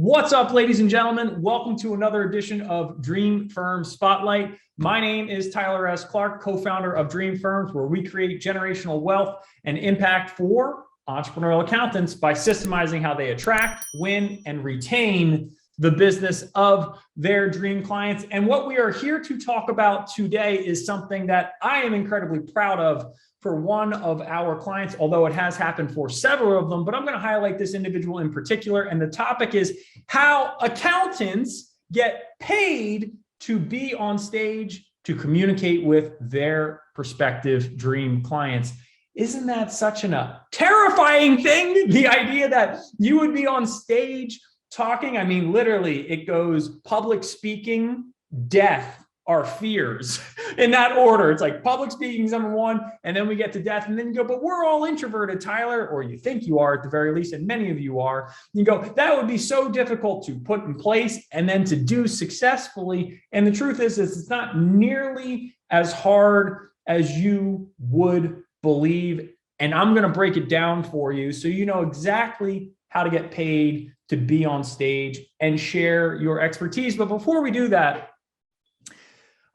What's up, ladies and gentlemen? Welcome to another edition of Dream Firm Spotlight. My name is Tyler S. Clark, co-founder of Dream Firms, where we create generational wealth and impact for entrepreneurial accountants by systemizing how they attract, win, and retain the business of their dream clients. And what we are here to talk about today is something that I am incredibly proud of for one of our clients, although it has happened for several of them, but I'm going to highlight this individual in particular. And the topic is how accountants get paid to be on stage to communicate with their prospective dream clients. Isn't that such a terrifying thing? The idea that you would be on stage talking, I mean, literally it goes public speaking, death, our fears in that order. It's like public speaking is number one, and then we get to death, and then you go, but we're all introverted, Tyler, or you think you are at the very least, and many of you are. You go, that would be so difficult to put in place and then to do successfully. And the truth is it's not nearly as hard as you would believe. And I'm going to break it down for you so you know exactly how to get paid to be on stage and share your expertise. But before we do that,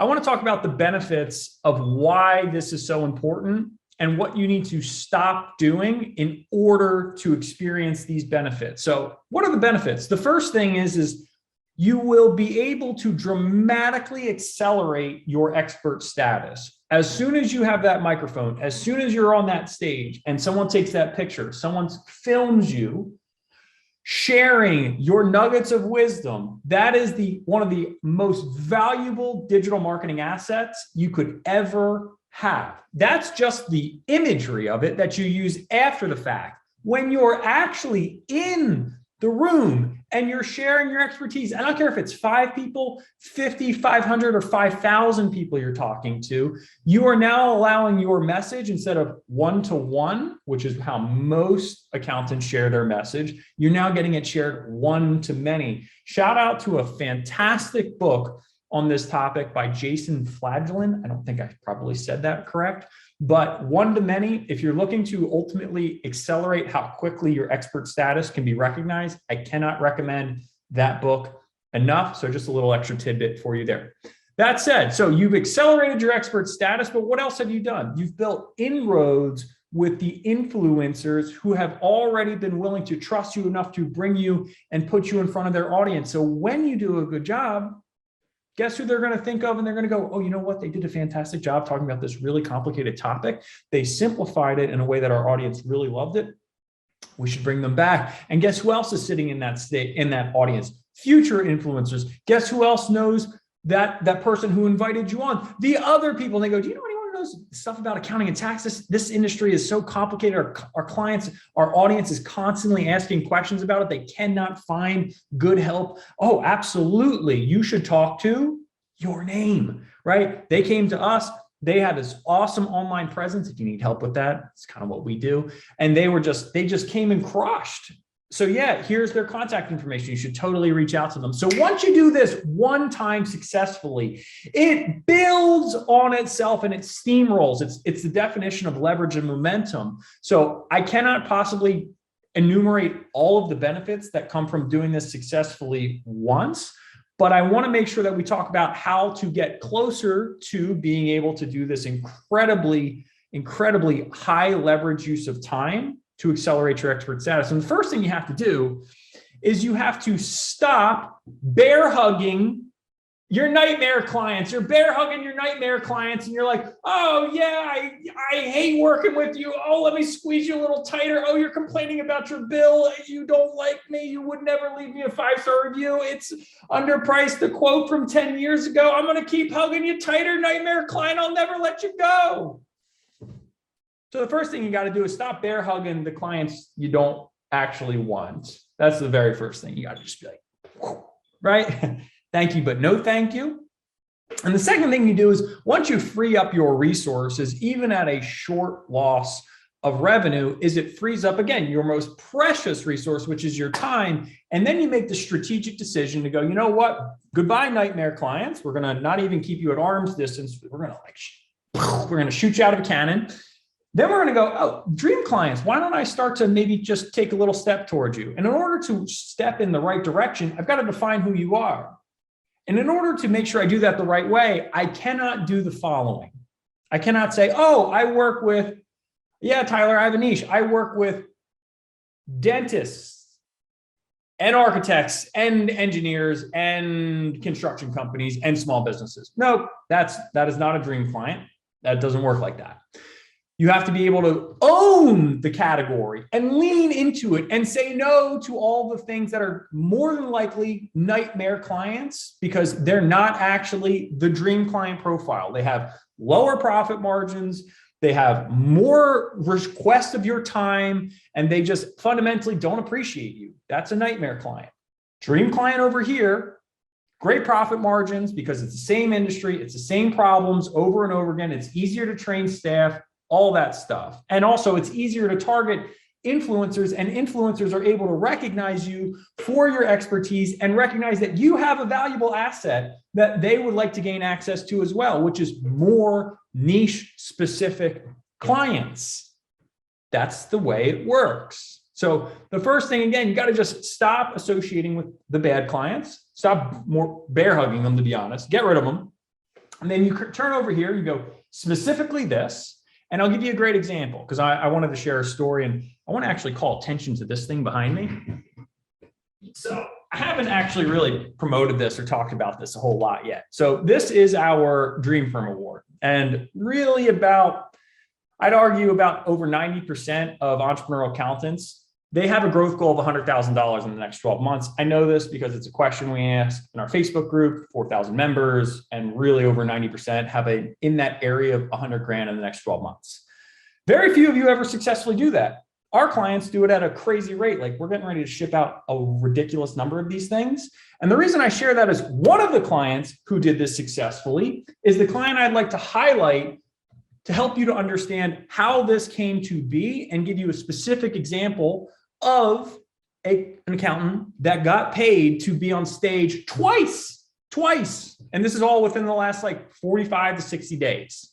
I want to talk about the benefits of why this is so important and what you need to stop doing in order to experience these benefits. So what are the benefits? The first thing is you will be able to dramatically accelerate your expert status. As soon as you have that microphone, as soon as you're on that stage and someone takes that picture, someone films you, sharing your nuggets of wisdom, that is one of the most valuable digital marketing assets you could ever have. That's just the imagery of it that you use after the fact. When you're actually in the room and you're sharing your expertise, I don't care if it's 5 people, 50, 500, or 5,000 people you're talking to, you are now allowing your message, instead of one-to-one, which is how most accountants share their message, you're now getting it shared one-to-many. Shout out to a fantastic book on this topic by Jason Flagellin. I don't think I probably said that correct, but one-to-many, if you're looking to ultimately accelerate how quickly your expert status can be recognized, I cannot recommend that book enough. So just a little extra tidbit for you there. That said, so you've accelerated your expert status, but what else have you done? You've built inroads with the influencers who have already been willing to trust you enough to bring you and put you in front of their audience. So when you do a good job, guess who they're going to think of? And they're going to go, oh, you know what? They did a fantastic job talking about this really complicated topic. They simplified it in a way that our audience really loved it. We should bring them back. And guess who else is sitting in that state, in that audience? Future influencers. Guess who else knows that person who invited you on? The other people. And they go, do you know anyone who knows stuff about accounting and taxes? This industry is so complicated. Our clients, our audience is constantly asking questions about it. They cannot find good help. Oh, absolutely. You should talk to your name, right? They came to us. They had this awesome online presence. If you need help with that, it's kind of what we do. And they just came and crushed. So yeah, here's their contact information. You should totally reach out to them. So once you do this one time successfully, it builds on itself and it steamrolls. It's the definition of leverage and momentum. So I cannot possibly enumerate all of the benefits that come from doing this successfully once, but I want to make sure that we talk about how to get closer to being able to do this incredibly high leverage use of time to accelerate your expert status. And the first thing you have to do is you have to stop bear hugging your nightmare clients. You're bear hugging your nightmare clients and you're like, oh yeah, I hate working with you. Oh, let me squeeze you a little tighter. Oh, you're complaining about your bill. You don't like me. You would never leave me a 5-star review. It's underpriced. The quote from 10 years ago. I'm going to keep hugging you tighter, nightmare client. I'll never let you go. So the first thing you got to do is stop bear hugging the clients you don't actually want. That's the very first thing. You got to just be like, right? Thank you, but no thank you. And the second thing you do is once you free up your resources, even at a short loss of revenue, is it frees up, again, your most precious resource, which is your time. And then you make the strategic decision to go, you know what? Goodbye, nightmare clients. We're going to not even keep you at arm's distance. We're going to shoot you out of a cannon. Then we're going to go, oh, dream clients, why don't I start to maybe just take a little step towards you? And in order to step in the right direction, I've got to define who you are. And in order to make sure I do that the right way, I cannot do the following. I cannot say, oh, I work with, yeah, Tyler, I have a niche. I work with dentists and architects and engineers and construction companies and small businesses. No, that is not a dream client. That doesn't work like that. You have to be able to own the category and lean into it and say no to all the things that are more than likely nightmare clients, because they're not actually the dream client profile. They have lower profit margins, they have more requests of your time, and they just fundamentally don't appreciate you. That's a nightmare client. Dream client over here, great profit margins because it's the same industry, it's the same problems over and over again. It's easier to train staff, all that stuff. And also it's easier to target influencers, and influencers are able to recognize you for your expertise and recognize that you have a valuable asset that they would like to gain access to as well, which is more niche specific clients. That's the way it works. So the first thing, again, you got to just stop associating with the bad clients, stop more bear hugging them, to be honest, get rid of them. And then you turn over here, you go specifically this. And I'll give you a great example because I wanted to share a story, and I want to actually call attention to this thing behind me. So I haven't actually really promoted this or talked about this a whole lot yet. So this is our Dream Firm Award, and really I'd argue about over 90% of entrepreneurial accountants, they have a growth goal of $100,000 in the next 12 months. I know this because it's a question we ask in our Facebook group, 4,000 members, and really over 90% have in that area of 100 grand in the next 12 months. Very few of you ever successfully do that. Our clients do it at a crazy rate. Like, we're getting ready to ship out a ridiculous number of these things. And the reason I share that is one of the clients who did this successfully is the client I'd like to highlight to help you to understand how this came to be and give you a specific example of an accountant that got paid to be on stage twice. And this is all within the last like 45 to 60 days.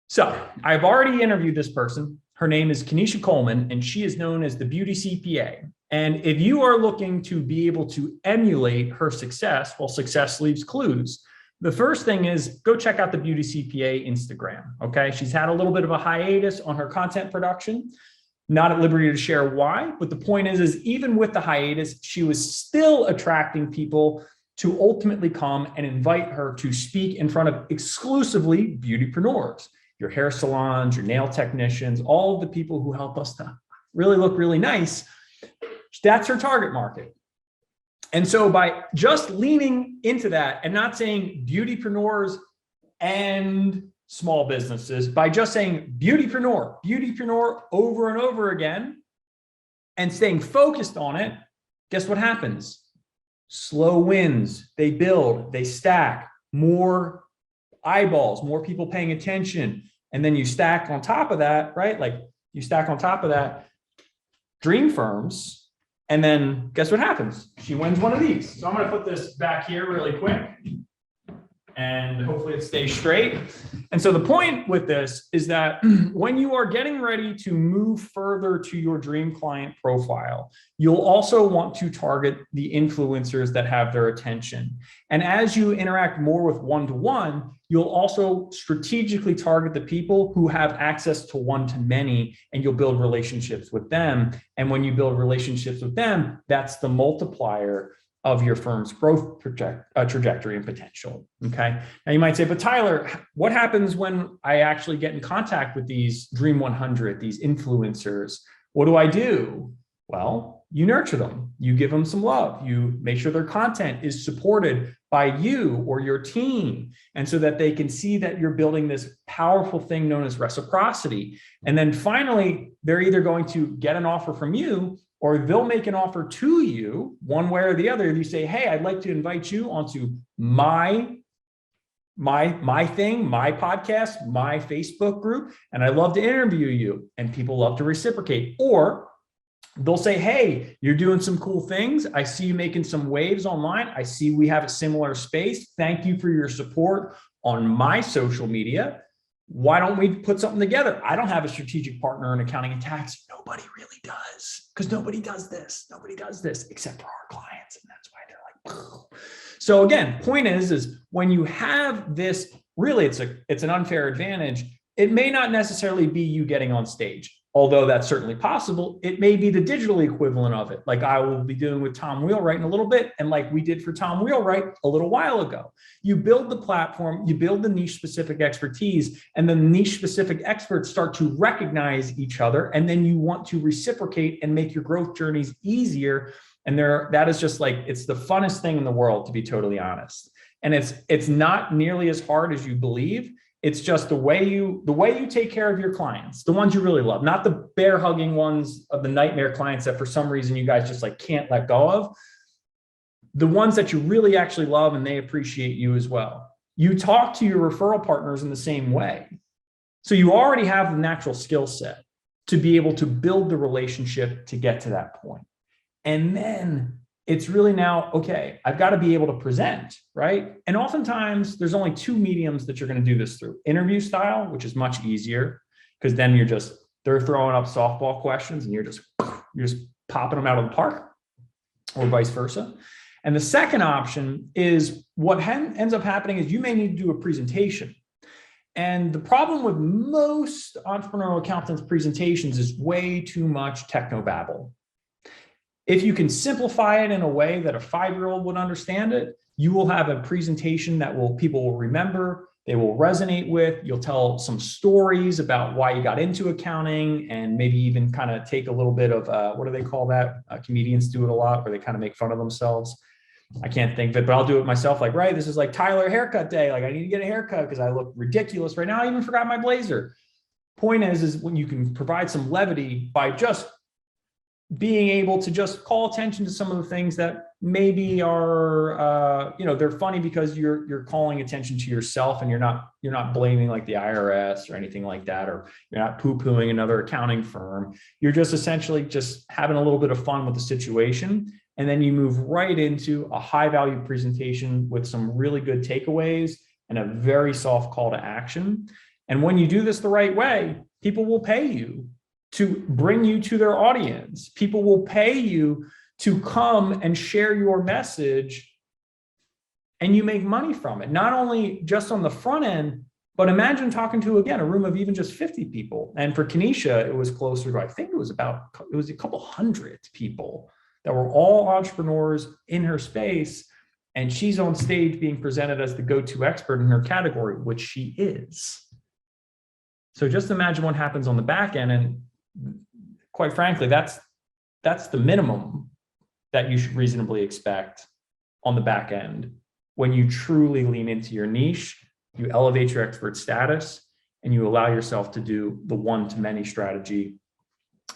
So I've already interviewed this person. Her name is Kenisha Coleman, and she is known as the Beauty CPA. And if you are looking to be able to emulate her success, well, success leaves clues. The first thing is go check out the Beauty CPA Instagram. Okay. She's had a little bit of a hiatus on her content production. Not at liberty to share why, but the point is even with the hiatus, she was still attracting people to ultimately come and invite her to speak in front of exclusively beautypreneurs, your hair salons, your nail technicians, all of the people who help us to really look really nice. That's her target market. And so by just leaning into that and not saying beautypreneurs and small businesses, by just saying beautypreneur over and over again and staying focused on it, guess what happens? Slow wins, they build, they stack, more eyeballs, more people paying attention. And then you stack on top of that, right? Like you stack on top of that dream firms. And then guess what happens? She wins one of these. So I'm going to put this back here really quick, and hopefully it stays straight. And so the point with this is that when you are getting ready to move further to your dream client profile, you'll also want to target the influencers that have their attention. And as you interact more with one-to-one, you'll also strategically target the people who have access to one-to-many, and you'll build relationships with them. And when you build relationships with them, that's the multiplier of your firm's growth trajectory and potential. Okay. Now you might say, but Tyler, what happens when I actually get in contact with these Dream 100, these influencers? What do I do? Well, you nurture them, you give them some love, you make sure their content is supported by you or your team. And so that they can see that you're building this powerful thing known as reciprocity. And then finally, they're either going to get an offer from you, or they'll make an offer to you one way or the other. If you say, hey, I'd like to invite you onto my thing, my podcast, my Facebook group, and I'd love to interview you. And people love to reciprocate. Or they'll say, hey, you're doing some cool things. I see you making some waves online. I see we have a similar space. Thank you for your support on my social media. Why don't we put something together? I don't have a strategic partner in accounting and tax. Nobody really does, because nobody does this. Nobody does this except for our clients. And that's why they're like, "Pooh." So again, point is when you have this, really, it's an unfair advantage. It may not necessarily be you getting on stage, although that's certainly possible. It may be the digital equivalent of it, like I will be doing with Tom Wheelwright in a little bit, and like we did for Tom Wheelwright a little while ago. You build the platform, you build the niche-specific expertise, and then the niche-specific experts start to recognize each other, and then you want to reciprocate and make your growth journeys easier. And that is just like, it's the funnest thing in the world, to be totally honest. And it's not nearly as hard as you believe. It's just the way you take care of your clients, the ones you really love, not the bear hugging ones of the nightmare clients that for some reason you guys just like can't let go of. The ones that you really actually love and they appreciate you as well. You talk to your referral partners in the same way. So you already have the natural skill set to be able to build the relationship to get to that point. And then it's really now, okay, I've got to be able to present, right? And oftentimes there's only two mediums that you're going to do this through. Interview style, which is much easier, because then they're throwing up softball questions and you're just popping them out of the park, or vice versa. And the second option is what ends up happening is you may need to do a presentation. And the problem with most entrepreneurial accountants' presentations is way too much technobabble. If you can simplify it in a way that a 5-year-old would understand it, you will have a presentation that people will remember, they will resonate with. You'll tell some stories about why you got into accounting, and maybe even kind of take a little bit of, what do they call that? Comedians do it a lot, where they kind of make fun of themselves. I can't think of it, but I'll do it myself. Like, right, this is like Tyler haircut day. Like, I need to get a haircut because I look ridiculous right now. I even forgot my blazer. Point is when you can provide some levity by just being able to just call attention to some of the things that maybe are, they're funny because you're calling attention to yourself, and you're not blaming like the IRS or anything like that, or you're not poo-pooing another accounting firm. You're just essentially just having a little bit of fun with the situation. And then you move right into a high value presentation with some really good takeaways and a very soft call to action. And when you do this the right way, people will pay you to bring you to their audience. People will pay you to come and share your message, and you make money from it. Not only just on the front end, but imagine talking to, again, a room of even just 50 people. And for Kenisha, it was closer to, I think it was a couple hundred people that were all entrepreneurs in her space. And she's on stage being presented as the go-to expert in her category, which she is. So just imagine what happens on the back end. And quite frankly, that's the minimum that you should reasonably expect on the back end. When you truly lean into your niche, you elevate your expert status, and you allow yourself to do the one-to-many strategy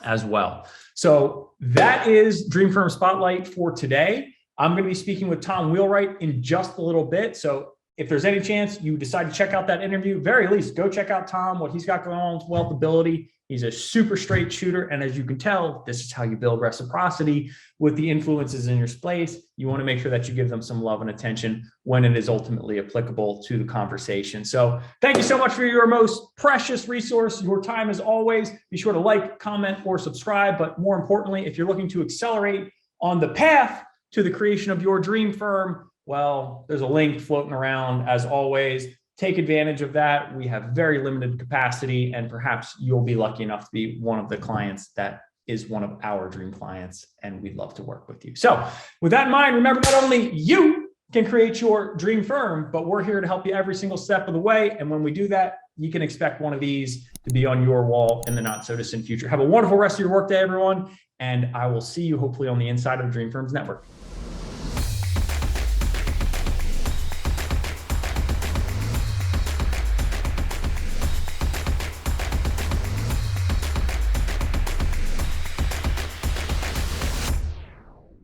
as well. So that is Dream Firm Spotlight for today. I'm going to be speaking with Tom Wheelwright in just a little bit. So if there's any chance you decide to check out that interview, very least go check out Tom, what he's got going on with Wealth Ability. He's a super straight shooter. And as you can tell, this is how you build reciprocity with the influences in your space. You want to make sure that you give them some love and attention when it is ultimately applicable to the conversation. So thank you so much for your most precious resource, your time as always. Be sure to like, comment, or subscribe. But more importantly, if you're looking to accelerate on the path to the creation of your dream firm, well, there's a link floating around as always. Take advantage of that. We have very limited capacity, and perhaps you'll be lucky enough to be one of the clients that is one of our dream clients, and we'd love to work with you. So with that in mind, remember, not only you can create your dream firm, but we're here to help you every single step of the way. And when we do that, you can expect one of these to be on your wall in the not so distant future. Have a wonderful rest of your workday, everyone. And I will see you hopefully on the inside of the Dream Firms Network.